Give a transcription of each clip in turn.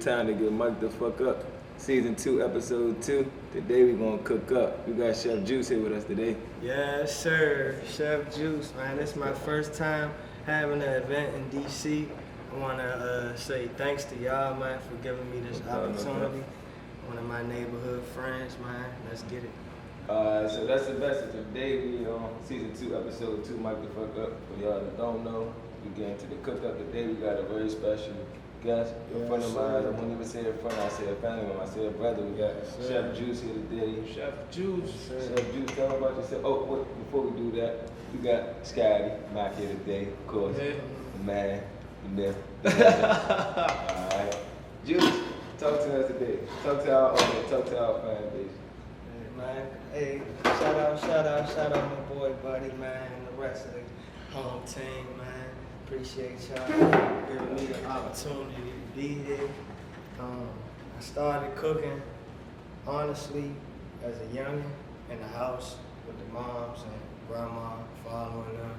time to get mic'd the fuck up. Season 2, episode 2. Today we gonna cook up. We got Chef Juice here with us today. Yes, sir. Chef Juice, man. This is my first time having an event in DC. I wanna say thanks to y'all, man, for giving me this opportunity. One of my neighborhood friends, man. Let's get it. So that's the best. Today we on season 2, episode 2, Mike the fuck up. For y'all that don't know, we get into the cook up today. We got a very special guest, a friend of mine. I won't even say a friend, I say a family member, I say a brother. We got Chef Juice here today. Chef Juice. Chef Juice, tell me about yourself. Oh, before we do that, we got Scotty Mac here today, of course. Yeah. The man, the myth, the legend. Alright. Juice, talk to us today. Talk to our audience, talk to our fan base. Man, hey, shout out my boy Buddy, man, and the rest of the home team, man. Appreciate y'all giving me the opportunity to be here. I started cooking, honestly, as a youngin' in the house with the moms and grandma, following them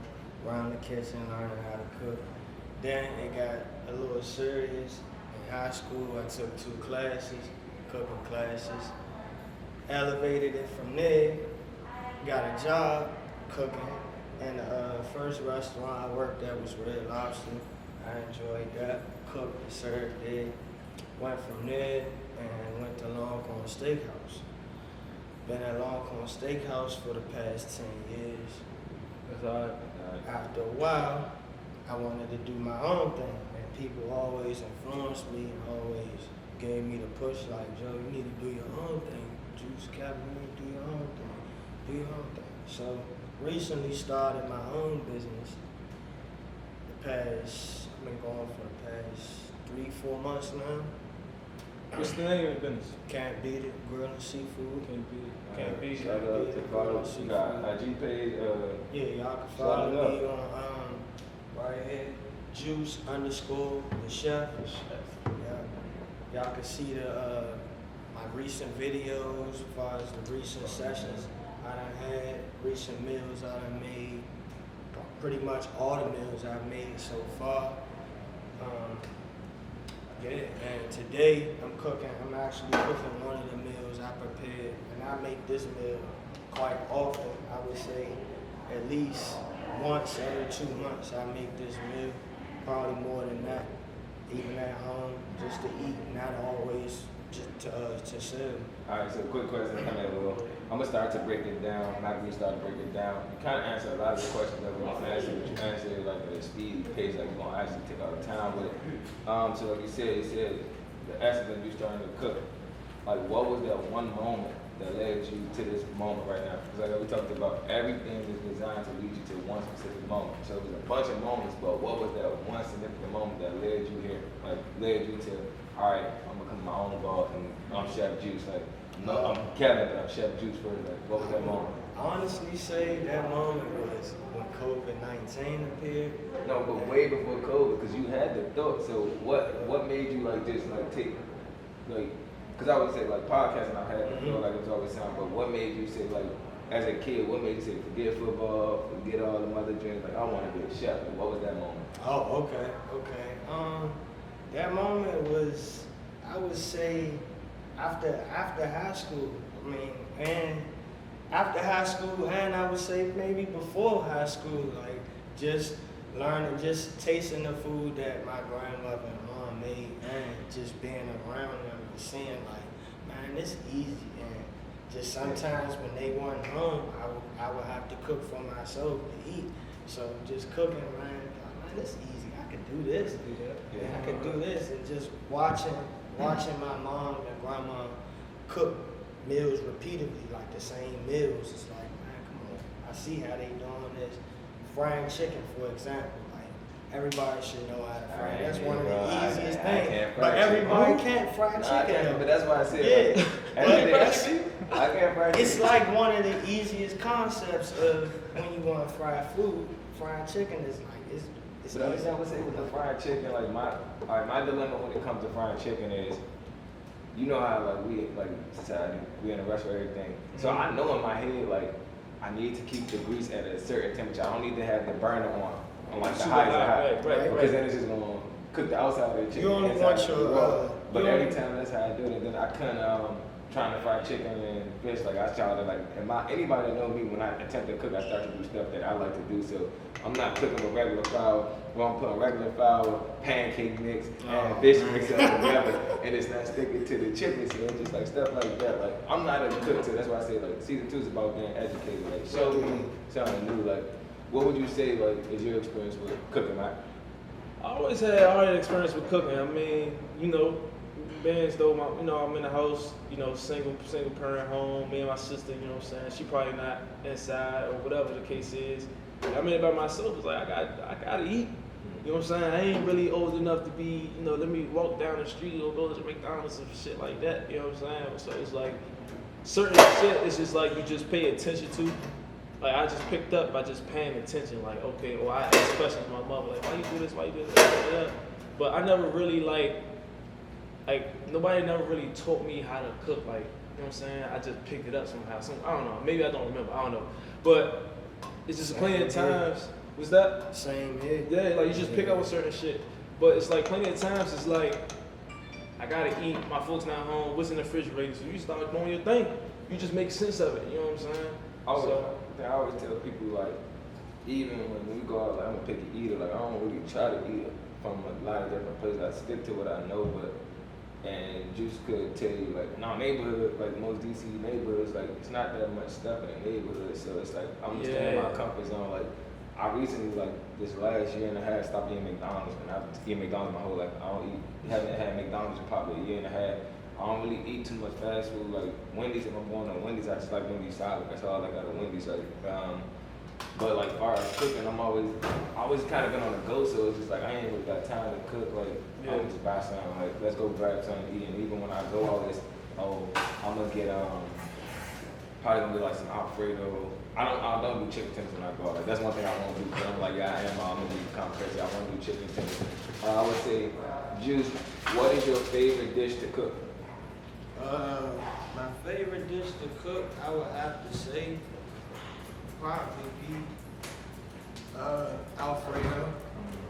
around the kitchen, learning how to cook. Then it got a little serious. In high school, I took 2 classes, cooking classes. Elevated it from there, got a job cooking, and the first restaurant I worked at was Red Lobster. I enjoyed that, cooked and served there. Went from there and went to Longhorn Steakhouse. Been at Longhorn Steakhouse for the past 10 years. After a while, I wanted to do my own thing, and people always influenced me and always gave me the push like, Joe, you need to do your own thing. Juice Cap, you need to do your own thing. Do your own thing. So recently started my own business. I've been going for the past 3-4 months now. What's the name of the business? Can't Beat It, Grill and Seafood. Can't beat it. Shout out to follow. You got IG page. Yeah, y'all can follow me on right here, Juice _ the chef. Yeah. Y'all can see my recent videos as far as the recent sessions I done had, recent meals I done made, pretty much all the meals I've made so far. And today I'm actually cooking one of the meals I prepared, and I make this meal quite often. I would say at least once every 2 months I make this meal, probably more than that, even at home, just to eat, not always to serve. Alright, so quick question. I'm gonna start to break it down. Not really start to break it down. You kind of answered a lot of the questions that we're gonna answer, but you answered like at a speedy pace, like you're gonna actually take all the time with it. So like you said the essence of you starting to cook. Like, what was that one moment that led you to this moment right now? Because like we talked about, everything is designed to lead you to one specific moment. So it was a bunch of moments, but what was that one significant moment that led you here? Like, led you to, all right, I'm gonna come to my own boss and I'm Chef Juice. Like, no, I'm Kevin, but I'm Chef Juice first. Like, what was that moment? I honestly say that moment was when COVID-19 appeared. No, but way before COVID, because you had the thought. So what made you like just like take, like, because I would say like podcasting, I've had the thought, like it's always sound, but what made you say like, as a kid, what made you say forget football, forget all the mother dreams, like I want to be a chef? Like, what was that moment? Oh, okay. That moment was, I would say, after high school. And after high school, and I would say maybe before high school, like just learning, just tasting the food that my grandmother and mom made, and just being around them and seeing like, man, this easy. And just sometimes when they weren't home, I would have to cook for myself to eat. So just cooking, man, this easy. I could do this. Yeah, I could do this, and just watching my mom and grandma cook meals repeatedly, like the same meals. It's like, man, come on. I see how they doing this. Frying chicken, for example. Like, everybody should know how to fry. That's one of the easiest things. But everybody can't fry chicken. But that's why I said, I can't fry chicken. It's like one of the easiest concepts of when you want to fry food. Frying chicken is like, it's but I would say with the fried chicken, like my dilemma when it comes to frying chicken is, you know how like we like society, we in a rush for everything. So I know in my head like I need to keep the grease at a certain temperature. I don't need to have the burner on like the highest high, because then it's just gonna cook the outside of the chicken. You only inside want the your, raw. But you every only- time that's how I do it. And then I couldn't trying to fry chicken and fish. Like I try to like, anybody that know me, when I attempt to cook, I start to do stuff that I like to do. So I'm not cooking with regular flour. Well, I'm putting regular flour, pancake mix, and fish mix up together, and it's not sticking to the chicken. So it's just like stuff like that. Like I'm not a cook, so that's why I say like season 2 is about being educated. Like show me something new. Like what would you say like is your experience with cooking, Mike? I always had already experience with cooking. I mean, you know, being as though I'm in the house, you know, single parent home, me and my sister, you know what I'm saying? She probably not inside or whatever the case is. I mean, by myself, it's like I gotta eat. You know what I'm saying? I ain't really old enough to be, you know, let me walk down the street or go to McDonald's and shit like that. You know what I'm saying? So it's like certain shit, it's just like you just pay attention to. Like I just picked up by just paying attention. Like, okay, or I ask questions to my mother, like, why you do this? Why you do this? But I never really like nobody never really taught me how to cook. Like, you know what I'm saying? I just picked it up somehow. I don't know. Maybe I don't remember. I don't know. But it's just plenty of times. Was that? Same here. Yeah, like you just pick up with certain shit. But it's like plenty of times it's like, I gotta eat, my folks not home, what's in the refrigerator? So you start doing your thing. You just make sense of it, you know what I'm saying? I always tell people like, even when we go out, like I'm a picky eater, like I don't really try to eat from a lot of different places. I stick to what I know, and Juice could tell you like, neighborhood, like most DC neighborhoods, like it's not that much stuff in the neighborhood, so it's like I'm staying in my comfort zone. Like I recently, like this last year and a half, stopped eating McDonald's, and I've eaten McDonald's my whole life. I don't eat, haven't had McDonald's in probably a year and a half. I don't really eat too much fast food. Like Wendy's, if I'm going to Wendy's, I just like Wendy's salad. That's all I got at Wendy's. Like, but like far as cooking, I'm always kind of been on the go. So it's just like I ain't really got time to cook. Like I just buy something. Like let's go grab something to eat. And even when I go all this, I'm gonna get probably gonna get like some Alfredo. I don't do chicken tenders when I go out. Like that's one thing I won't do. Because I'm like, yeah, I'm gonna be kind of crazy. I want to do chicken tenders. I would say, Juice, what is your favorite dish to cook? My favorite dish to cook, I would have to say, probably be Alfredo.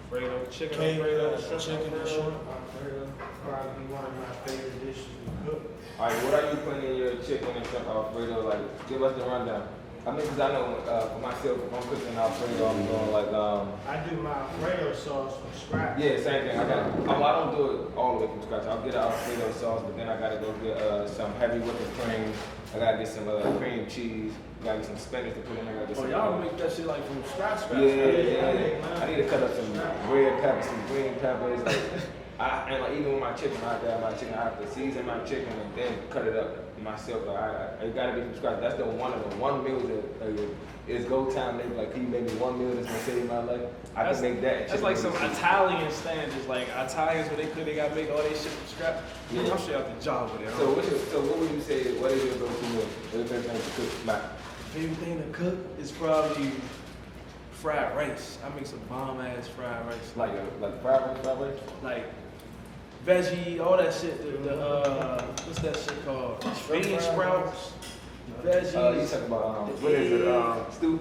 Alfredo, chicken Alfredo, Alfredo, chicken and shrimp Alfredo. Probably one of my favorite dishes to cook. All right, what are you putting in your chicken and shrimp Alfredo? Like, give us the rundown. I mean, because I know for myself, if I'm cooking Alfredo, I'm doing like I do my Alfredo sauce from scratch. Yeah, same thing. I don't do it all the way from scratch. I'll get an Alfredo sauce, but then I gotta go get some heavy whipping cream. I gotta get some cream cheese. Gotta get some spinach to put in there. I gotta get some, y'all make that shit like from scratch. Yeah. I need to cut up some red peppers, some green peppers. And like even with my chicken, I have to season my chicken and then cut it up myself. Like I gotta be from scratch. That's one meal that is go time. Maybe like, can you make me one meal that's gonna save my life? I can make that. That's like some Italian standards, like Italians when they gotta make all their shit from scratch. Yeah. I'm straight out the job with it. So what would you say? What is your go-to meal? What is your favorite thing to cook? Mac? Favorite thing to cook is probably fried rice. I make some bomb ass fried rice. Like fried rice? Like veggie, all that shit. What's that shit called? Bean sprouts, veggies. You talking about what is it? Stew.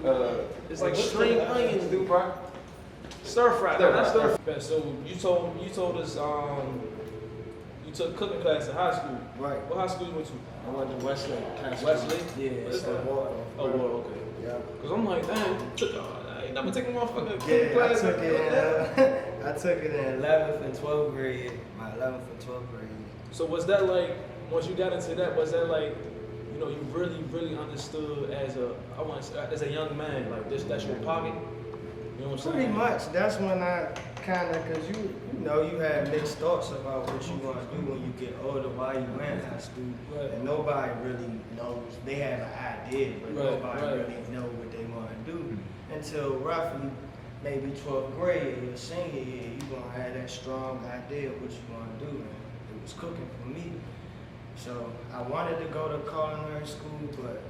It's like string onion. Stew fry. Stir fry. Stir Not fry. stir fry. So you told us you took cooking class in high school. Right. What high school you went to? I went to Wesley. Wesley? Yeah, What is it's the that? water. Oh, well, okay. Yeah. Cause I'm like, damn, I ain't never taking motherfucking cooking Yeah, class. I took it in 11th and 12th grade. My 11th and 12th grade. So was that like, once you got into that, was that like, you know, you really understood as a young man, like that's your pocket? You know what I'm saying? Pretty much. That's when I kind of, because you know, you had mixed thoughts about what you want to do when you get older while you in high school. Right. And nobody really knows. They have an idea, but nobody really know what they want to do until roughly maybe 12th grade, your senior year, you're going to have that strong idea of what you want to do. And it was cooking for me. So I wanted to go to culinary school, but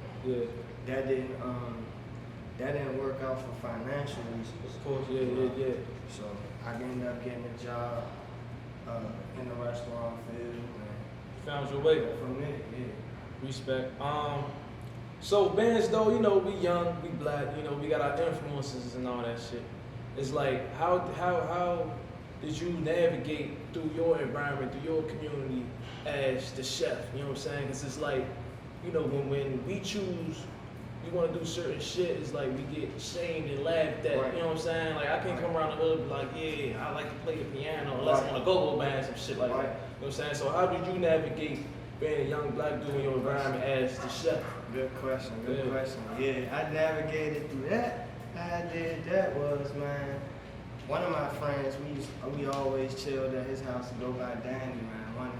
that didn't work out for financial reasons. Of course, yeah. So I ended up getting a job in the restaurant field. And Found your way. from there, yeah. Respect. So bands though, you know, we young, we black, you know, we got our influences and all that shit. It's like how did you navigate through your environment, through your community as the chef? You know what I'm saying? Because it's like, you know, when we choose, we want to do certain shit, it's like we get shamed and laughed at. Right. You know what I'm saying? Like I can't come around the hood and be like, yeah, I like to play the piano, unless I'm on a go-go band, some shit like that. You know what I'm saying? So how did you navigate being a young black dude in your environment as the chef? Good question, good question. Yeah, I navigated through that. How I did that was, man, one of my friends, we always chilled at his house to go by Danny, man.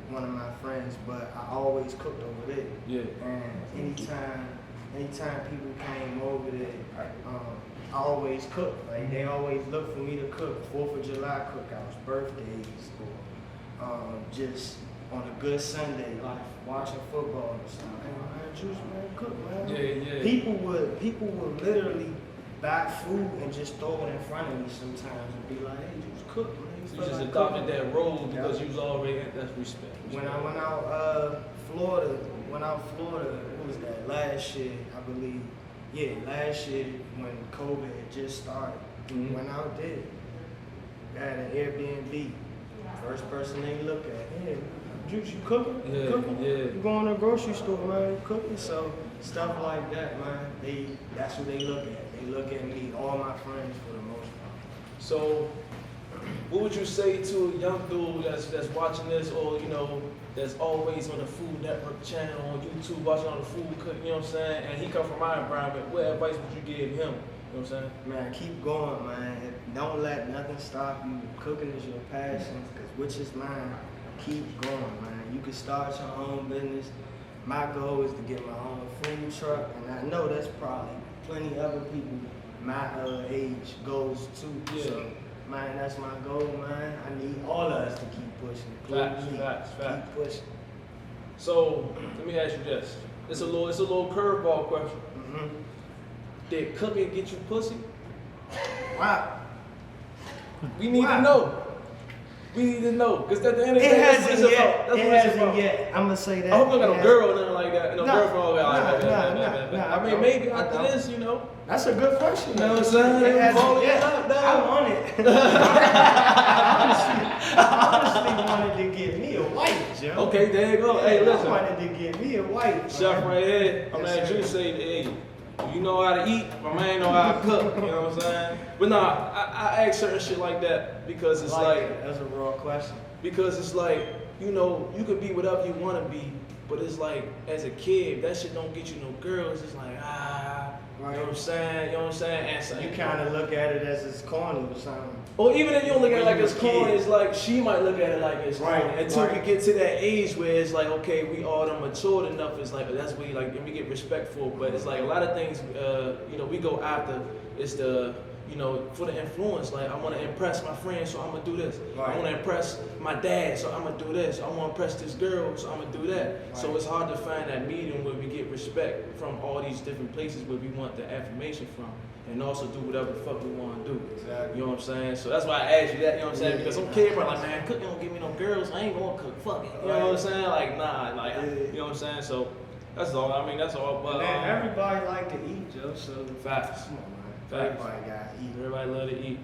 One of my friends, but I always cooked over there. Yeah. And anytime people came over there, I always cooked. Like they always looked for me to cook. 4th of July cookouts, birthdays, or just on a good Sunday, like watching football and stuff. Man, Juice, man, cook, man. Yeah. People would literally buy food and just throw it in front of me sometimes and be like, "Hey, Juice, cook, man." You just adopted that role because you was already that's respect. When I went out Florida, what was that? Last year, I believe. Yeah, last year when COVID had just started. Went out there. Had an Airbnb. First person they look at, hey, Juice, you cooking? Yeah, Cooking? yeah. You going to the grocery store, man, you cooking? So stuff like that, man. That's what they look at. They look at me, all my friends for the most part. So, what would you say to a young dude that's watching this, or you know, that's always on the Food Network channel on YouTube, watching all the food cook? You know what I'm saying? And he come from my environment. What advice would you give him? You know what I'm saying? Man, keep going, man. Don't let nothing stop you. Cooking is your passion, because which is mine. Keep going, man. You can start your own business. My goal is to get my own food truck, and I know that's probably plenty other people my age goals too. Yeah. So, man, that's my goal, man. I need all of us to keep pushing. Facts. Keep pushing. So, let me ask you this. It's a little curveball question. Did cooking get you pussy? Wow. We need to know. We need to know, because at the end of the It day, hasn't yet. that's It what it's hasn't about. yet. I'm gonna say that. I hope you got no It girl or nothing like that. No girlfriend. Nah, I mean, maybe after this, you know. That's a good question. You know what I'm saying? It hasn't Follow it yet. up, dog. I want it. I honestly wanted to get me a wife, Joe. Okay, there you go. Hey, I listen. wanted to get me a wife. Chef man. right here. I'm Yes, at sir. you say, hey, you know how to eat, my man know how to cook. You know what I'm saying? But nah, I ask certain shit like that because it's like that's a raw question. because it's like, you know, you could be whatever you want to be, but it's like, as a kid, that shit don't get you no girls. It's like, you know what I'm saying? You know what I'm saying? And so You kind of look at it as it's corny or something. or even if you don't look at it like When it's you was a corny, kid. it's like she might look at it like it's Right, corny. Until we right. get to that age where it's like, okay, we all done matured enough. It's like that's where like, and we get respectful. But it's like a lot of things, you know, we go after. It's the, you know, for the influence. Like I want to impress my friends, so I'm gonna do this. Right. I want to impress my dad, so I'm gonna do this. I want to impress this girl, so I'm gonna do that. So Right. it's hard to find that medium where we get respect from all these different places where we want the affirmation from, and also do whatever the fuck we want to do. Exactly. You know what I'm saying? So that's why I asked you that, you know what I'm saying? Because some kids are like, man, cooking don't give me no girls, I ain't gonna cook, fuck it. You know what I'm saying? Like, nah, like, you know what I'm saying? So that's all, I mean, that's all. But, Man, everybody like to eat, Joe. So facts. come on, man. Facts. Everybody gotta eat. Everybody love to eat.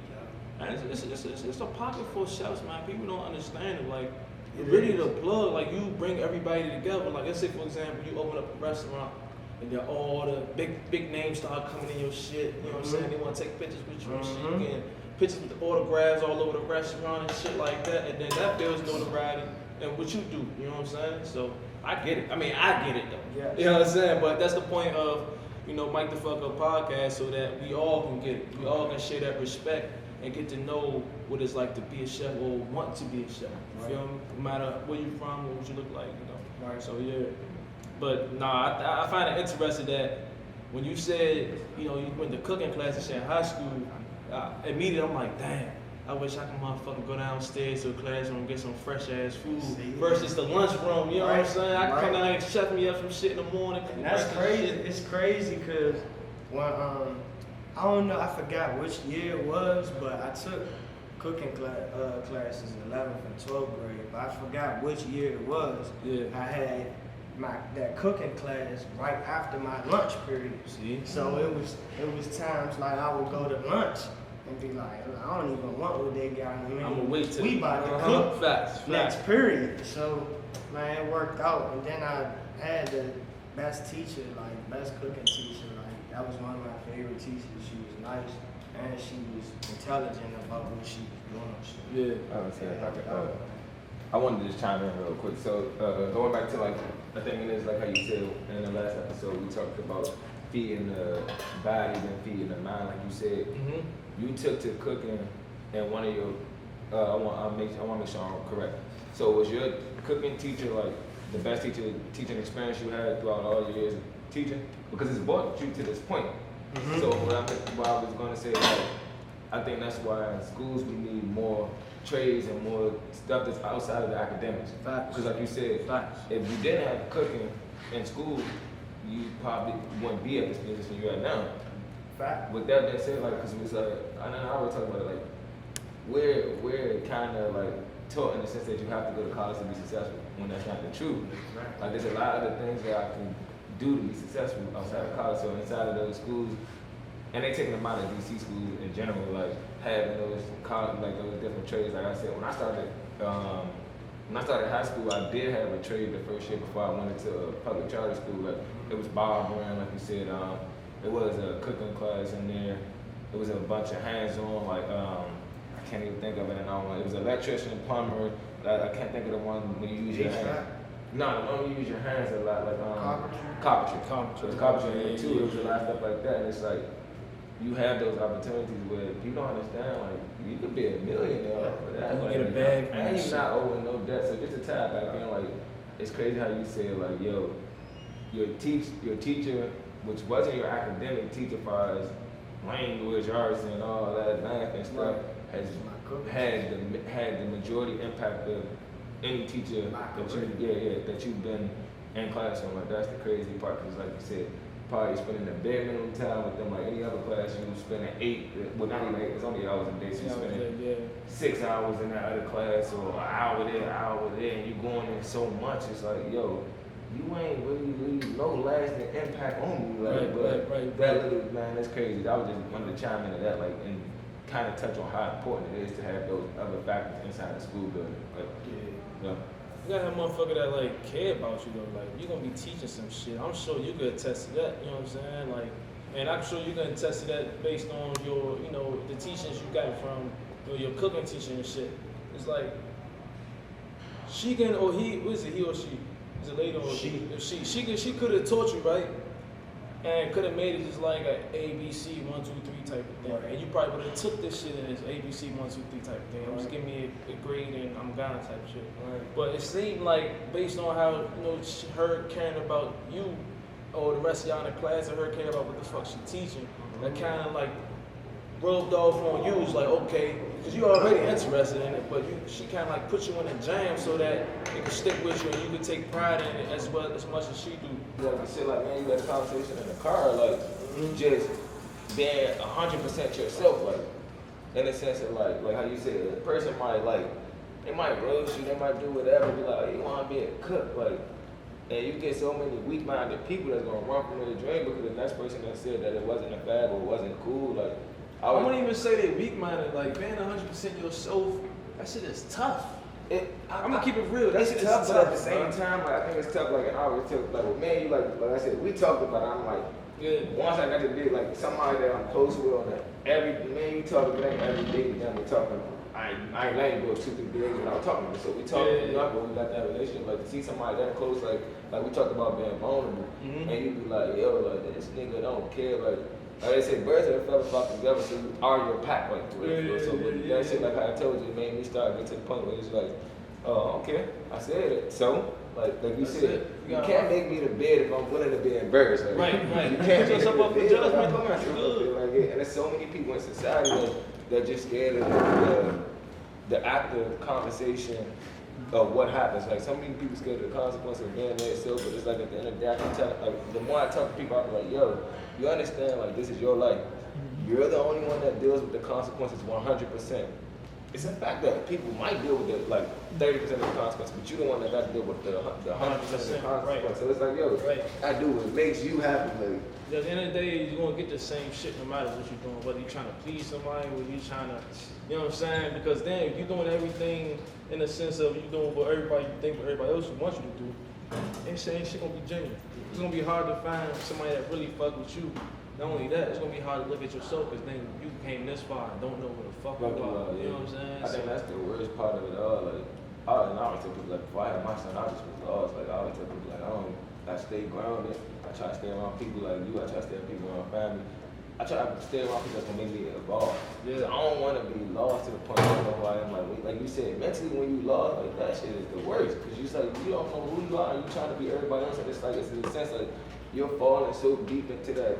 And it's a pocket for chefs, man. People don't understand it. Like, It really is. the plug, like, you bring everybody together. Like, let's say, for example, you open up a restaurant, and then all the big names start coming in your shit. You know what I'm saying? They want to take pictures with you and shit. You getting pictures with the autographs all over the restaurant and shit like that. And then that builds notoriety and what you do. You know what I'm saying? So I get it. I mean, I get it though. Yes. You know what I'm saying? But that's the point of, you know, Mike the Fuck Up podcast, so that we all can get it. We all can share that respect and get to know what it's like to be a chef or want to be a chef. You feel me? No matter where you're from or what you look like, you know. Right. So yeah. But nah, I find it interesting that when you said, you know, you went to cooking class and shit in high school, immediately I'm like, damn, I wish I could motherfucking go downstairs to a classroom and get some fresh ass food versus the lunchroom. You know what I'm saying? I can come down here and chef me up some shit in the morning. And that's crazy. It's crazy because when I don't know, I forgot which year it was, but I took cooking classes in 11th and 12th grade. But I forgot which year it was. Yeah. I had that cooking class right after my lunch period. See? So it was times like I would go to lunch and be like, I don't even want what they got. I mean, I'm gonna wait till we about to cook facts. next period. So, man, it worked out. And then I had the best teacher, like best cooking teacher. Like that was one of my favorite teachers. She was nice and she was intelligent about what she was doing. So, Yeah. I would say I wanted to just chime in real quick. So going back to like I think it is like how you said in the last episode we talked about feeding the body and feeding the mind. Like you said, you took to cooking and one of your I want to make sure I'm correct. So was your cooking teacher like the best teaching experience you had throughout all your years of teaching? Because it's brought you to this point. So what I was going to say, like, I think that's why in schools we need more trades and more stuff that's outside of the academics. Facts. Because like you said, Facts. if you didn't have cooking in school, you probably wouldn't be at this position you're at now. fact. With that being said, like, because it was like, I know I was talking about it, like, we're kind of like taught in the sense that you have to go to college to be successful, when that's not the truth. Right. Like, there's a lot of other things that I can do to be successful outside of college. So inside of those schools, and they taking them out of DC schools in general, like having those college, like those different trades. Like I said, when I started high school, I did have a trade the first year before I went into a public charter school. Like it was barbering, like you said. It was a cooking class in there. It was a bunch of hands-on, like I can't even think of it. It was electrician, plumber. I can't think of the one when you use your hands. No, the one when you use your hands a lot, like carpentry. So it's carpentry in there too. It was a lot of stuff like that. And it's like you have those opportunities where you don't understand, like you could be a millionaire for that. You Like, get a bag and you're not owing no debt. So just to tap back in, like it's crazy how you say like, yo, your teacher, which wasn't your academic teacher, as far as language, arts, and all that math and stuff, has had the majority impact of any teacher that you've been in class on. Like that's the crazy part, because like you said, probably spending a bare minimum time with them. Like any other class, you spending 8, well not even 8, it's only 8 hours a day, so you spending 6 hours in that other class, or an hour there, and you going in so much. It's like, yo, you ain't really leave no lasting impact on me. Like, right. That little, man, that's crazy. I was just wanted to chime into that, like, and kind of touch on how important it is to have those other factors inside the school building. Like, yeah. You gotta have a motherfucker that like care about you though. Like you're gonna be teaching some shit. I'm sure you could attest to that. You know what I'm saying? Like, and I'm sure you can attest to that based on your, the teachings you got from your cooking teaching and shit. It's like she can, or he, what is it? He or she? Is it lady or she? If she could have taught you right, and could have made it just like a ABC 1, 2, 3 type of thing. Right. And you probably would have took this shit as ABC 1, 2, 3 type of thing. Just give me a grade and I'm gone type shit. Right. But it seemed like based on how her caring about you, or the rest of y'all in the class, and her caring about what the fuck she teaching, that kind of like rubbed off on you. It's like, okay, because you already interested in it, but she kind of like put you in a jam so that it could stick with you and you could take pride in it as much as she do. Like I said, like, man, you got a conversation in the car, like, just being 100% yourself, like, in the sense of, like how you said, a person might, like, they might roast you, they might do whatever, be like, you want to be a cook, like, and you get so many weak-minded people that's going to run from the dream because the next person that said that it wasn't a fad or it wasn't cool, like, I wouldn't even say they're weak-minded, like, being 100% yourself, that shit is tough. I'm gonna keep it real. That shit is tough, but at the same time, like I think it's tough. Like, and I always tell, like, with me, like I said, we talked about it. I'm like, once I got to be like somebody that I'm close with on that. You talk to me every day. Then we talking. I ain't letting you go 2, 3 days without talking to me. So we talk enough, but we got that relationship. Like to see somebody that close, like we talked about being vulnerable, and you be like, yo, like this nigga don't care, like they say, birds of a feather flock together, so you are your pack, like, so that shit, like I told you, it made me start getting to the point where it's like, oh, okay, I said it. So, like you said, you can't make me the bed if I'm willing to be embarrassed. Like, right. You can't make yourself up for judgment. And there's so many people in society that just scared of the active conversation of what happens. Like, so many people scared of the consequences of being there itself, but it's like at the end of the day, I can tell, like, the more I talk to people, I be like, yo, you understand, like, this is your life. You're the only one that deals with the consequences 100%. it's a fact that people might deal with it like 30% of the consequence, but you the one that got to deal with the 100% of the consequence. Right. So it's like, yo, I do what makes you happy. Like, at the end of the day, you're gonna get the same shit no matter what you're doing, whether you're trying to please somebody or you trying to, you know what I'm saying? Because then if you're doing everything in the sense of you doing what everybody you think what everybody else wants you to do, ain't shit gonna be genuine. It's gonna be hard to find somebody that really fuck with you. Not only that, it's gonna be hard to look at yourself because then you came this far and don't know what the fuck you are. You know what I'm saying? I think that's the worst part of it all. Like, I always tell people, like, before I had my son, I just was lost. Like, I always tell people, like, I stay grounded. I try to stay around people like you. I try to stay around people around family. I try to stay around people that can make me evolve. Yeah. I don't want to be lost to the point where I know who I am. Like you said, mentally when you lost, like, that shit is the worst. Because you like, you don't know who you are. You trying to be everybody else. And it's like, it's in the sense like, you're falling so deep into that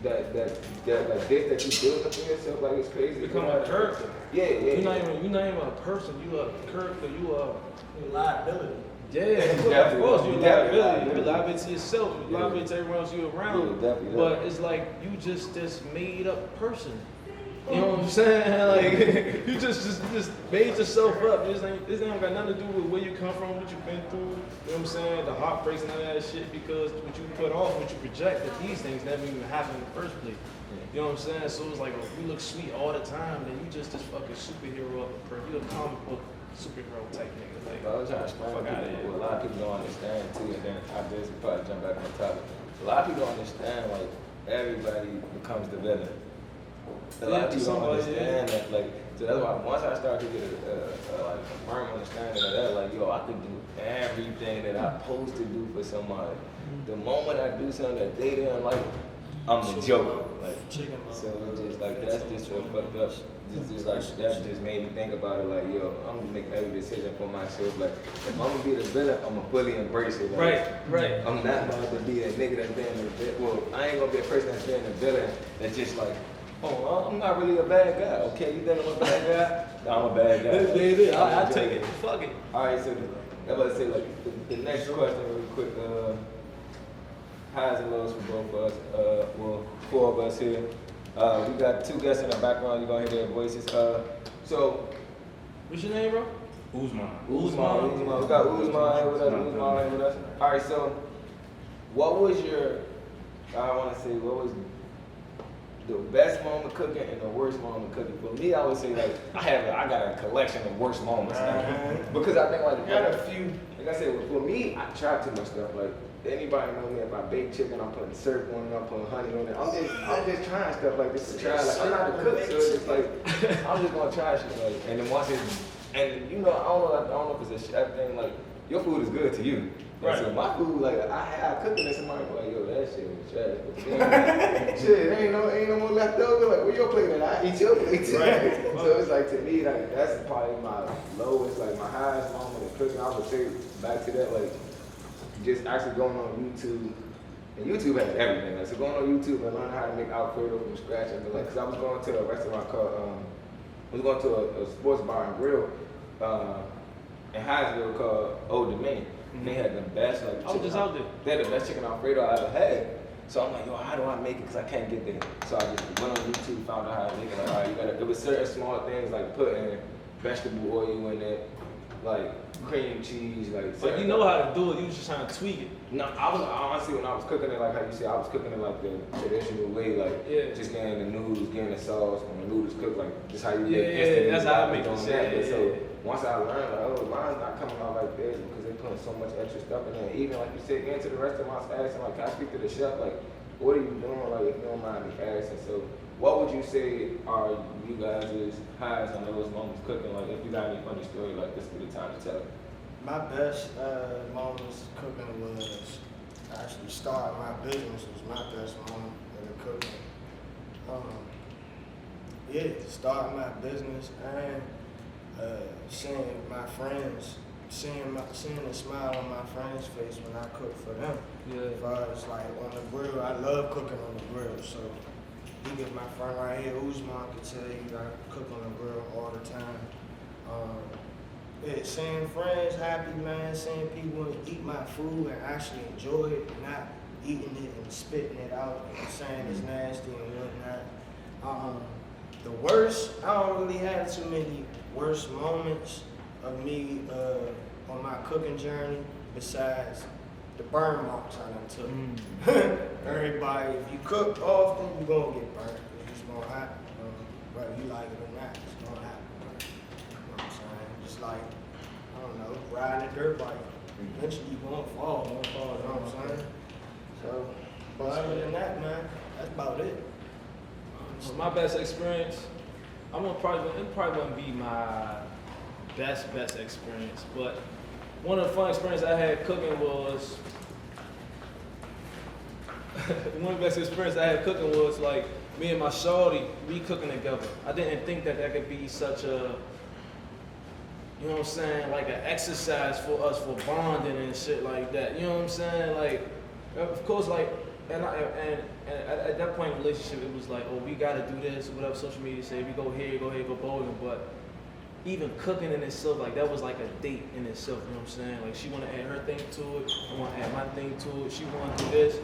like this that you build up for yourself, like it's crazy. Become a character. Yeah. You're not even a person. You a character. You a liability. Yeah, of course you're a liability. You're a liability to yourself. You're a liability to everyone else you around. Yeah, but it's like you just this made up person. You know what I'm saying? Like you just made yourself up. This ain't got nothing to do with where you come from, what you've been through. You know what I'm saying? The heartbreaks and all that shit. Because what you put off, what you project, that these things never even happened in the first place. You know what I'm saying? So it's like if you look sweet all the time, then you just this fucking superhero. You a comic book superhero type nigga. Like, I was trying to explain to people, a lot of people don't understand too, and then I just probably jump back on topic. A lot of people don't understand like everybody becomes the villain. A lot of people don't understand that, like, so that's why once I started to get a firm understanding of that, like, yo, I could do everything that I'm supposed to do for somebody. The moment I do something that they didn't like, I'm the joker. Like, so it's just like that's just so fucked up. Just like that just made me think about it. Like, yo, I'm gonna make every decision for myself. Like, if I'm gonna be the villain, I'm gonna fully embrace it. Like, right. I'm not about to be a nigga that's being the villain. Well, I ain't gonna be a person that's being the villain that's just like, oh, I'm not really a bad guy. Okay, you think I'm a bad guy? No, I'm a bad guy. I take it. Fuck it. All right, so I'm about to say like the next question, really quick. Highs and lows for both of us. Well, 4 of us here. We got 2 guests in the background. You're gonna hear their voices. So, what's your name, bro? Uzman. We got Uzman here with us. All right, so what was your? I want to say what was the best moment cooking and the worst moment cooking? For me, I would say like I got a collection of worst moments because I think like I got a few. Like I said, for me, I try too much stuff. Like anybody know me, if I bake chicken, I'm putting syrup on it, I'm putting honey on it. I'm just trying stuff like this to try. Like I'm not a cook, so it's just like I'm just gonna try shit. Like, and then once and you know, I don't know if it's a chef thing. Like your food is good to you. Right. So my food, like I cook it and somebody like, yo, that shit was trash. But shit, ain't no more left over. Like, where your plate at? I eat your plate too. Right. So it's like to me, like that's probably my lowest, like my highest moment of cooking. I would say back to that, like just actually going on YouTube. And YouTube has everything. Like, so going on YouTube and learning how to make Alfredo from scratch. And like, cause I was going to a restaurant called, I was going to a sports bar and grill in Hinesville called Old Dominion. And they had the best like chicken. They had the best chicken Alfredo I ever had. So I'm like, yo, how do I make it? Cause I can't get there. So I just went on YouTube, found out how to make it. Like, all right, you gotta. There was certain small things like putting vegetable oil in it, like cream cheese, like. But you know how to do it. You was just trying to tweak it. No, I was honestly when I was cooking it like how you said, I was cooking it like the traditional way, like just getting the noodles, getting the sauce, when the noodles cook, like just how you make instant. That's how I make it. So once I learned, like, oh, mine's not coming out like this because they putting so much extra stuff in there. Even like you said, getting to the restaurants, asking like, can I speak to the chef? Like, what are you doing? Like, if you don't mind me asking. So, what would you say are you guys' highs and lowest moments cooking? Like, if you got any funny story, like this would be the time to tell it. My best moments cooking was actually starting my business was my best moment of cooking. Starting my business and seeing my friends, seeing the smile on my friends' face when I cook for them. As far as like on the grill, I love cooking on the grill. So he is my friend right here, Uzman, can tell you I cook on the grill all the time. Seeing friends happy, man, seeing people eat my food and actually enjoy it, not eating it and spitting it out and saying it's nasty and whatnot. The worst, I don't really have too many worst moments of me on my cooking journey, besides the burn marks I done took. Everybody, if you cook often, you're gonna get burned. It's just gonna happen. Whether you like it or not, it's gonna happen. You know what I'm saying? Just like, I don't know, riding a dirt bike. Eventually you're gonna fall, you know what I'm saying? So, but other than that, man, that's about it. So my best experience, it probably wouldn't be my best experience, but one of the fun experiences I had cooking was like me and my shorty, we cooking together. I didn't think that could be such a, you know what I'm saying, like an exercise for us for bonding and shit like that. You know what I'm saying? Like, of course, like, and at that point in the relationship, it was like, oh, we gotta do this, whatever social media say, we go here, go bowling, but even cooking in itself, like that was like a date in itself, you know what I'm saying? Like she wanna add her thing to it, I wanna add my thing to it, she wanna do this,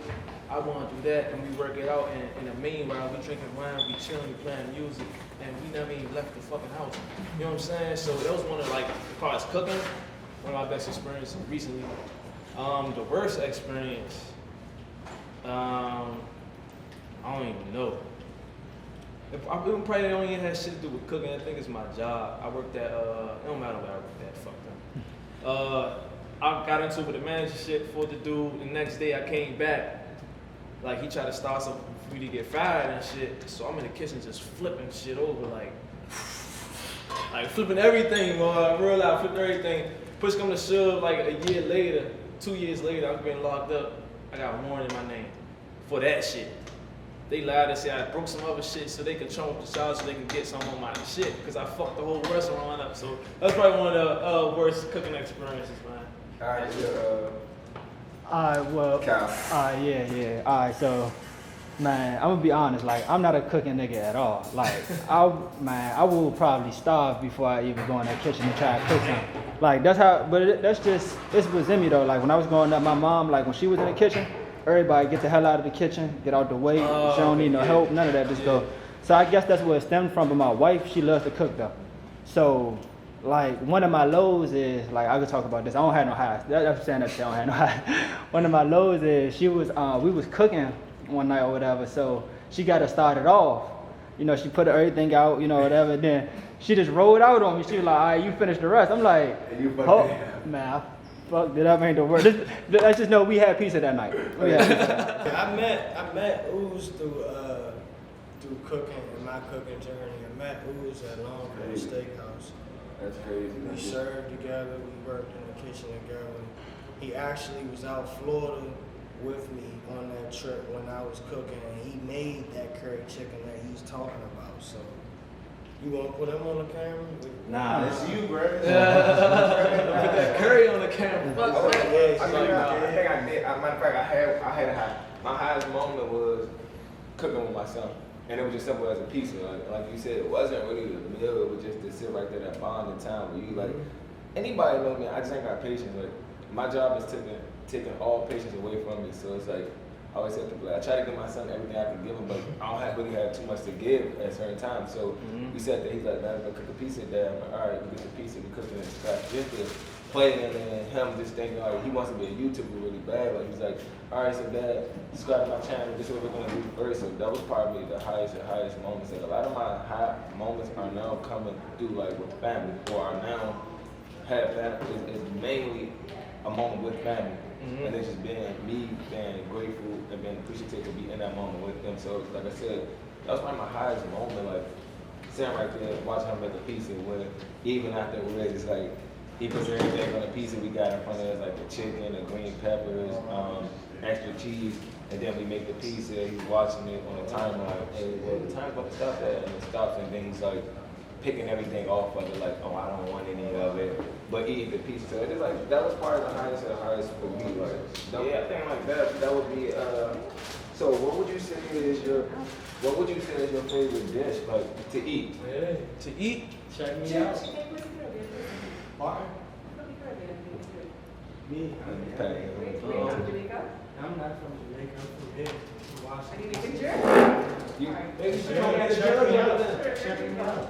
I wanna do that, and we work it out, and in the meanwhile, we drinking wine, we chilling, we playing music, and we never even left the fucking house. You know what I'm saying? So that was one of like, as far as cooking, one of my best experiences recently. The worst experience, I don't even know. It probably don't even have shit to do with cooking. I think it's my job. I worked at, it don't matter where I worked at, fuck them. I got into it with the manager shit for the dude. The next day I came back, like he tried to start something for me to get fired and shit. So I'm in the kitchen just flipping shit over, like flipping everything, boy. I realized flipping everything. Push come to shove, like a year later, 2 years later, I've been locked up. I got warned in my name for that shit. They lied and said I broke some other shit so they could trump the charge so they could get some on my shit because I fucked the whole restaurant up. So that's probably one of the worst cooking experiences, man. Alright, well, yeah. Alright, so, man, I'm gonna be honest, like, I'm not a cooking nigga at all. Like, I will probably starve before I even go in that kitchen and try to cook something. Like, this was in me though. Like, when I was growing up, my mom, like, when she was in the kitchen, everybody get the hell out of the kitchen, get out the way, she don't need no help, none of that, just go. So I guess that's where it stemmed from, but my wife, she loves to cook though. So, like, one of my lows is, like, I could talk about this, I don't have no highs. I'm saying that shit, I don't have no highs. One of my lows is, we was cooking one night or whatever, so she got to start it off. You know, she put everything out, you know, whatever, then she just rolled out on me. She was like, all right, you finish the rest. I'm like, oh, man, I fucked it up, ain't the word. Let's just know we had pizza that night. I met Ooze through cooking in my cooking journey. I met Ooze at Longville Steakhouse. That's crazy. We served together. We worked in the kitchen together. He actually was out Florida with me on that trip when I was cooking, and he made that curry chicken that he's talking about. So, you want to put him on the camera? Nah, it's you, bro. Put that curry on the camera. I think I did. Matter of fact, I had a high. My highest moment was cooking with myself. And it was just simple as a pizza. Like you said, it wasn't really the meal. It was just to sit right there, that bond in time where you like, anybody know me, I just ain't got patience. Like, my job is taking all patience away from me. So it's like, I always say to people, I try to give my son everything I can give him, but I don't really have too much to give at certain times. So we sat there, he's like, man, I'm gonna cook a pizza there. I'm like, all right, we get the pizza, we cook it in scratch. Just to play it, and him just thinking, all right, he wants to be a YouTuber really bad. Like, he's like, all right, so Dad, subscribe to my channel, this is what we're gonna do first. So that was probably the highest moments. Like, a lot of my high moments are now coming through, like, with family, or are now have family. It's mainly a moment with family. And it's just being grateful and being appreciative to be in that moment with them. So, like I said, that was probably my highest moment, like sitting right there, watching him make a pizza with, even after it's like, he puts everything on the pizza we got in front of us, like the chicken, the green peppers, extra cheese, and then we make the pizza, he's watching it on the timer, like, hey, well, the time's about to stop that, and it stops, and then he's like, picking everything off of it, like, oh, I don't want any of it, but eating the pizza. So it's like, that was probably the highest of the highest for me. Like, yeah, I think like that would be, so what would you say is your favorite dish, like, to eat? Yeah. To eat? Check me out. Martin? Me? From Jamaica? I'm not from Jamaica, I'm from here. From I Washington. need a picture? Check me out.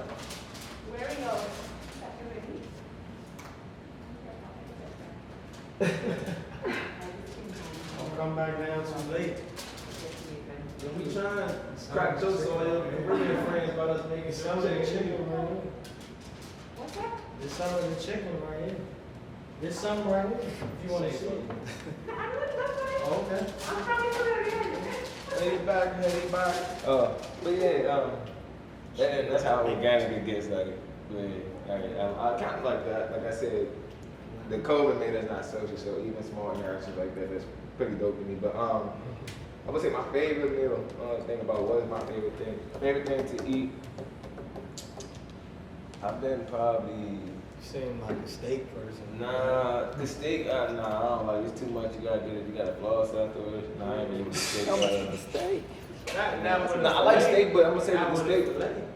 Wearing those. Don't come back down too late. When we trying to crack jokes on you, we're being friends about us making Some of some the chicken. chicken right here. What's that? There's some of the chicken right here. There's some right here, if you want to see it. I wouldn't know that. Oh, okay. I'm probably gonna be again. Lay back, lay back. But yeah, that's how organic it gets. Like, I kind of like that. Like I said, the COVID made us not social, so even small interactions like that, that's pretty dope to me. But I would say my favorite meal. Think about what is my favorite thing. Favorite thing to eat. I've been probably. You seem like a steak person. Nah, the steak, nah, I don't like it's too much. You gotta get it, you gotta floss afterwards. Nah, I ain't really with the steak. Nah, I like steak, but I'm gonna say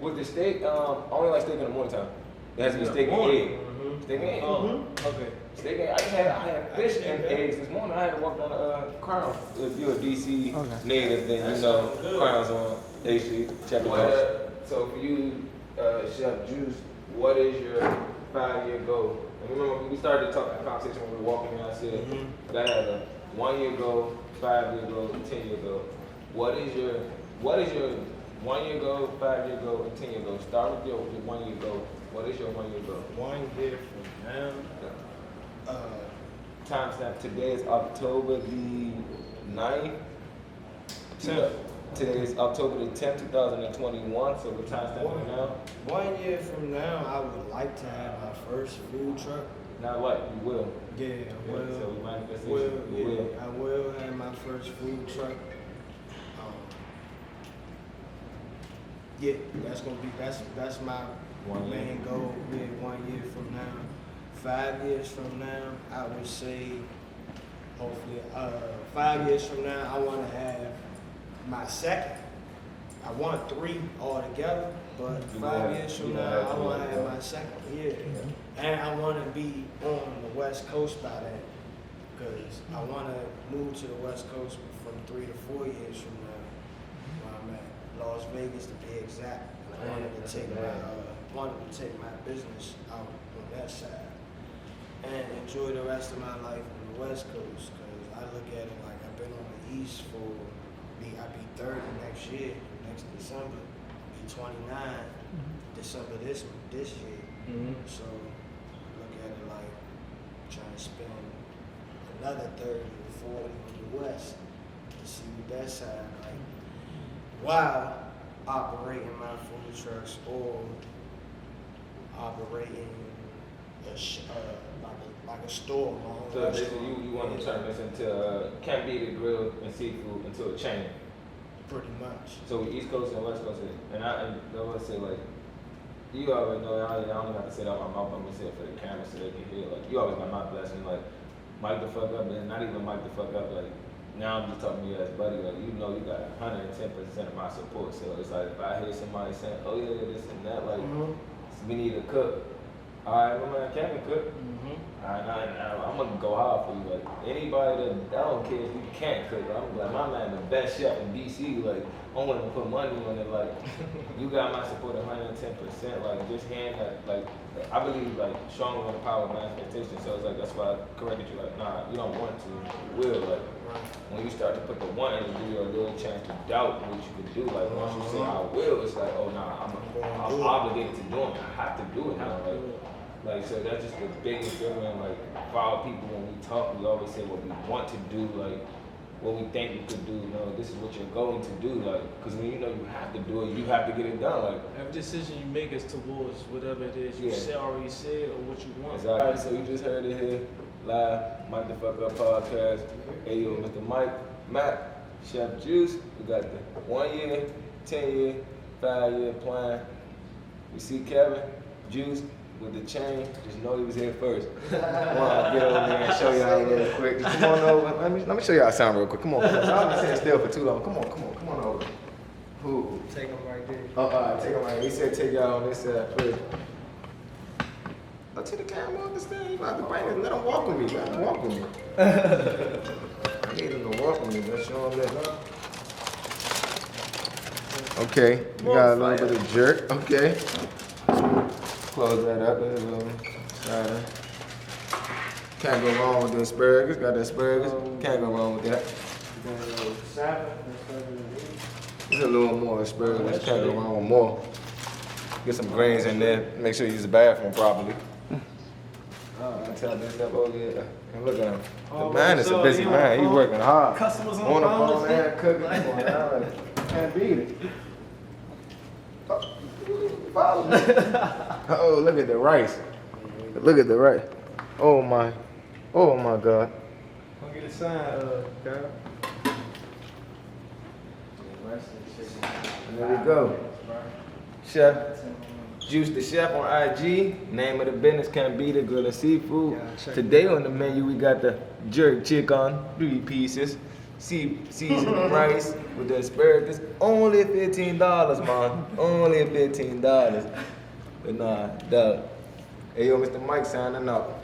with the steak, I only like steak in the morning time. It has to be steak and egg. Steak and egg. Okay. Steak and I had fish and eggs this morning. I had to walk on Crown. If you're a DC native, then you know Crown's on A Street. Check it out. So for you, Chef Juice, what is your 5-year goal? And remember, we started talking conversation when we were walking in. I said that had a 1-year goal, 5-year goal, 10-year goal. What is your 1-year goal, 5-year goal, and 10-year goal? Start with your 1-year goal. What is your 1-year goal? 1 year from now, Timestamp. Today is October the 9th. 10th. Today is October the 10th, 2021. So we're timestamping now. 1 year from now, I would like to have my first food truck. Not what you will. Yeah, I will. So we manifestation. Will, You will. yeah, I will have my first food truck. Yeah, that's gonna be that's my 1 year. main goal. Yeah, 1 year from now. 5 years from now, I would say, hopefully, 5 years from now, I want to have my second. I want 3 altogether, but You 5 want- years from you now, want I to want to have have one. my second. Yeah, and I want to be on the West Coast by then, because I want to move to the West Coast from 3 to 4 years from now, where I'm at Las Vegas to be exact. And I wanted to take my business out on that side and enjoy the rest of my life on the West Coast, because I look at it like I've been on the East for I'll be 30 next year, next December. I'll be 29 December this year. So look at it like trying to spend another 30 or 40 on the West to see what that side like, while operating my food trucks or operating like a store. My own So restaurant. basically, you want to turn this into can't be the grill and seafood into a chain. Pretty much. So East Coast and West Coast, and I would say like, you already know. I don't even have to say it out my mouth. I'm gonna say it for the camera so they can hear. Like you always got my blessing. Like mic the fuck up, and not even mic the fuck up. Like now I'm just talking to you as buddy. Like you know you got 110% of my support. So it's like if I hear somebody saying, oh yeah, this and that, like we need a cook. All right, my man Kevin cook. I'm gonna go hard for you. Like anybody that I don't care if you can't cook. I'm like my man, the best chef in DC. Like I'm willing to put money on it. Like you got my support 110%. Like just hand that. Like I believe like strongly on the power of manifestation. So it's like that's why I corrected you. Like nah, you don't want to. You will. Like when you start to put the want in, it give you a little chance to doubt what you can do. Like once you say I will, it's like oh nah, I'm obligated to do it. I have to do it now. Like so that's just the biggest feeling. Like for our people when we talk, we always say what we want to do. Like what we think we could do. You know, this is what you're going to do. Like because when you know you have to do it, you have to get it done. Like Every decision you make is towards whatever it is you already said or what you want. exactly. Alright, so you just heard it here live, MikedDaF KUp podcast. Hey yo, Mr. Mike, Matt, Chef Juice. We got the 1 year, 10 year, 5 year plan. We see Kevin, Juice. With the chain, just know he was here first. I want to get over there and show y'all real quick. Just come on over. Let me show y'all how I sound real quick. Come on. Y'all been sitting still for too long. Come on over. Who? Take them right there. Take him right. He said take y'all on this side first. Look to the camera on this thing. You about to bring it. Let him walk with me. Let him walk with me. I need him to walk with me. Let's show him that. Okay. You got a little bit of jerk. Okay. Close that up. There's a little slider. Can't go wrong with the asparagus. Got the asparagus. Can't go wrong with that. There's a little more asparagus. Can't go wrong with more. Get some grains in there. Make sure you use the bathroom properly. Tell this stuff over here. And look at him. The man is a busy man. He's working hard. Customers On the phone and cooking. Come on now. Can't beat it. Oh, look at the rice. Look at the rice. Oh my God. I'll get a sign, Kyle. And there we go. Chef Juice the Chef on IG. Name of the business, Can't Beat It, Grill and Seafood. Today on the menu we got the jerk chicken, 3 pieces. Seasoned rice with the asparagus. Only $15, man. Only $15. But nah, dog. Hey yo, Mr. Mike signing out.